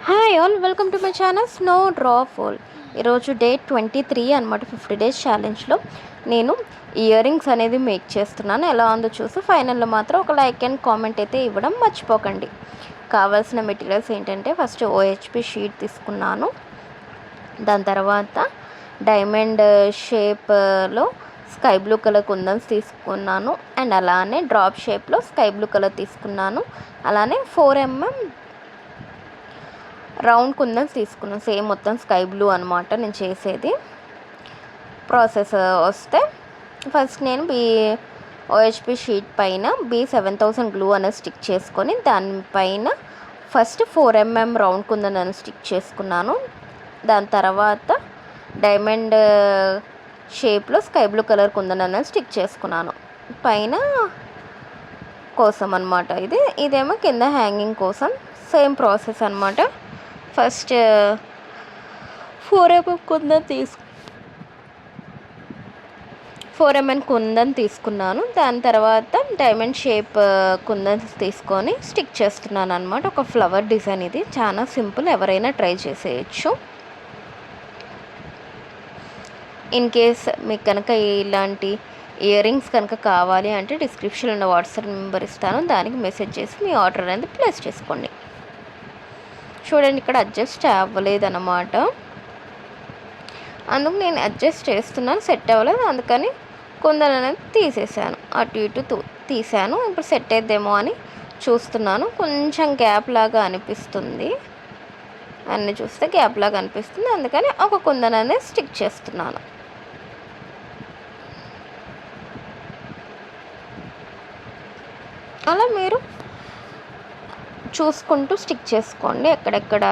Hi all, welcome to my channel snow drop fall. ఈరోజు day 23 అనమాట. 50 days ఛాలెంజ్లో నేను ear rings అనేది మేక్ చేస్తున్నాను. ఎలా ఉందో చూసి ఫైనల్లో మాత్రం ఒక లైక్ అండ్ కామెంట్ అయితే ఇవ్వడం మర్చిపోకండి. కావాల్సిన మెటీరియల్స్ ఏంటంటే, ఫస్ట్ ఓహెచ్పి షీట్ తీసుకున్నాను. దాని తర్వాత డైమండ్ షేప్లో స్కై బ్లూ కలర్ కుందన్స్ తీసుకున్నాను. అండ్ అలానే డ్రాప్ షేప్లో స్కై బ్లూ కలర్ తీసుకున్నాను. అలానే 4mm రౌండ్ కుందన్స్ తీసుకున్నాను. సేమ్ మొత్తం స్కై బ్లూ అనమాట నేను చేసేది. ప్రాసెస్ వస్తే ఫస్ట్ నేను ఓహెచ్పి షీట్ పైన B7000 గ్లూ అనేది స్టిక్ చేసుకొని దానిపైన ఫస్ట్ 4mm రౌండ్ కుందన్ అని స్టిక్ చేసుకున్నాను. దాని తర్వాత డైమండ్ షేప్లో స్కై బ్లూ కలర్ కుందన్ అనేది స్టిక్ చేసుకున్నాను పైన కోసం అనమాట. ఇదేమో కింద హ్యాంగింగ్ కోసం. సేమ్ ప్రాసెస్ అనమాట. ఫస్ట్ 4mm కుందన్ తీసుకున్నాను. దాని తర్వాత డైమండ్ షేప్ కుందన్స్ తీసుకొని స్టిక్ చేస్తున్నాను అనమాట. ఒక ఫ్లవర్ డిజైన్. ఇది చాలా సింపుల్, ఎవరైనా ట్రై చేసేయచ్చు. ఇన్ కేస్ మీకు కనుక ఇలాంటి ఇయర్ రింగ్స్ కనుక కావాలి అంటే డిస్క్రిప్షన్లో ఉన్న వాట్సాప్ నెంబర్ ఇస్తాను, దానికి మెసేజ్ చేసి మీ ఆర్డర్ అనేది ప్లేస్ చేసుకోండి. చూడండి, ఇక్కడ అడ్జస్ట్ అవ్వలేదన్నమాట. అందుకు నేను అడ్జస్ట్ చేస్తున్నాను, సెట్ అవ్వలేదు. అందుకని కుందన్ అనేది తీసేసాను, అటు ఇటు తీసాను. ఇప్పుడు సెట్ అయిద్దేమో అని చూస్తున్నాను. కొంచెం గ్యాప్ లాగా అనిపిస్తుంది, అన్నీ చూస్తే గ్యాప్ లాగా అనిపిస్తుంది. అందుకని ఒక కుందన్ అనేది స్టిక్ చేస్తున్నాను. అలా మీరు చూసుకుంటూ స్టిక్ చేసుకోండి, ఎక్కడెక్కడ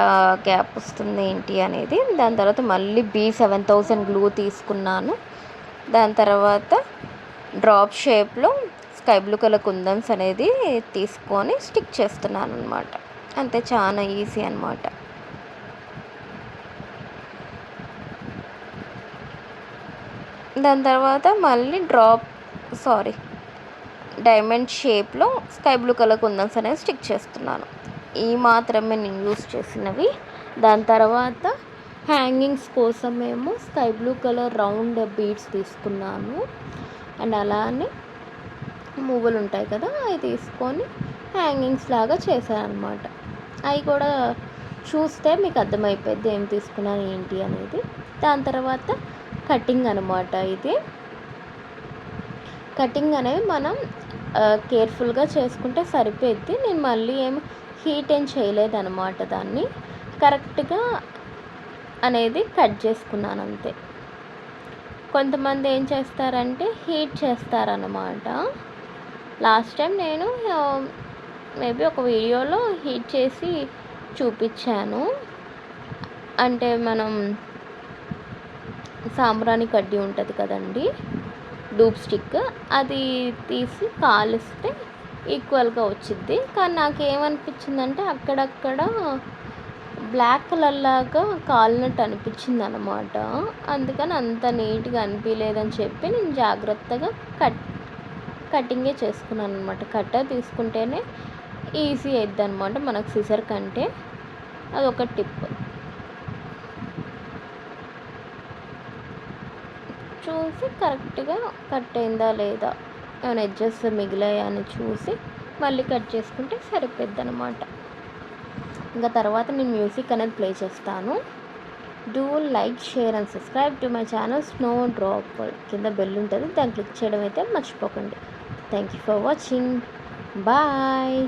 గ్యాప్ వస్తుంది ఏంటి అనేది. దాని తర్వాత మళ్ళీ B7000 గ్లూ తీసుకున్నాను. దాని తర్వాత డ్రాప్ షేప్లో స్కై బ్లూ కలర్ కుందన్స్ అనేది తీసుకొని స్టిక్ చేస్తున్నాను అనమాట. అంతే, చాలా ఈజీ అనమాట. దాని తర్వాత మళ్ళీ డైమండ్ షేప్లో స్కై బ్లూ కలర్ కుందన్స్ అనేది స్టిక్ చేస్తున్నాను. ఈ మాత్రమే నేను యూస్ చేసినవి. దాని తర్వాత హ్యాంగింగ్స్ కోసమేమో sky blue colour round beads తీసుకున్నాను. అండ్ అలానే మువ్వలు ఉంటాయి కదా, అవి తీసుకొని హ్యాంగింగ్స్ లాగా చేశాను అనమాట. అవి కూడా చూస్తే మీకు అర్థమైపోద్ది ఏం తీసుకున్నాను ఏంటి అనేది. దాని తర్వాత కటింగ్ అనమాట. కటింగ్ అనేది మనం కేర్ఫుల్గా చేసుకుంటే సరిపోద్ది. నేను మళ్ళీ హీట్ ఏం చేయలేదన్నమాట. దాన్ని కరెక్ట్గా అనేది కట్ చేసుకున్నాను అంతే. కొంతమంది ఏం చేస్తారంటే హీట్ చేస్తారన్నమాట. లాస్ట్ టైం నేను మేబీ ఒక వీడియోలో హీట్ చేసి చూపించాను. అంటే మనం సాంబ్రాణి కడ్డీ ఉంటుంది కదండి, డూప్ స్టిక్, అది తీసి కాలిస్తే ఈక్వల్గా వచ్చిద్ది. కానీ నాకు ఏమనిపించిందంటే అక్కడక్కడ బ్లాక్ కలర్ లాగా కాలినట్టు అనిపించింది అనమాట. అందుకని అంత నీట్గా అనిపించలేదని చెప్పి నేను జాగ్రత్తగా కటింగే చేసుకున్నాను అనమాట. కట్టర్ తీసుకుంటేనే ఈజీ అవుద్ది అనమాట మనకు సిజర్ కంటే. అదొక టిప్. చూసి కరెక్ట్గా కట్ అయిందా లేదా, ఏమైనా ఎడ్జెస్ మిగిలాయా అని చూసి మళ్ళీ కట్ చేసుకుంటే సరిపోద్ది అనమాట. ఇంకా తర్వాత నేను మ్యూజిక్ అనేది ప్లే చేస్తాను. Do like, share and subscribe to my channel snow drop fall. కింద బెల్ ఉంటుంది, దాన్ని క్లిక్ చేయడం అయితే మర్చిపోకండి. Thank you for watching. Bye.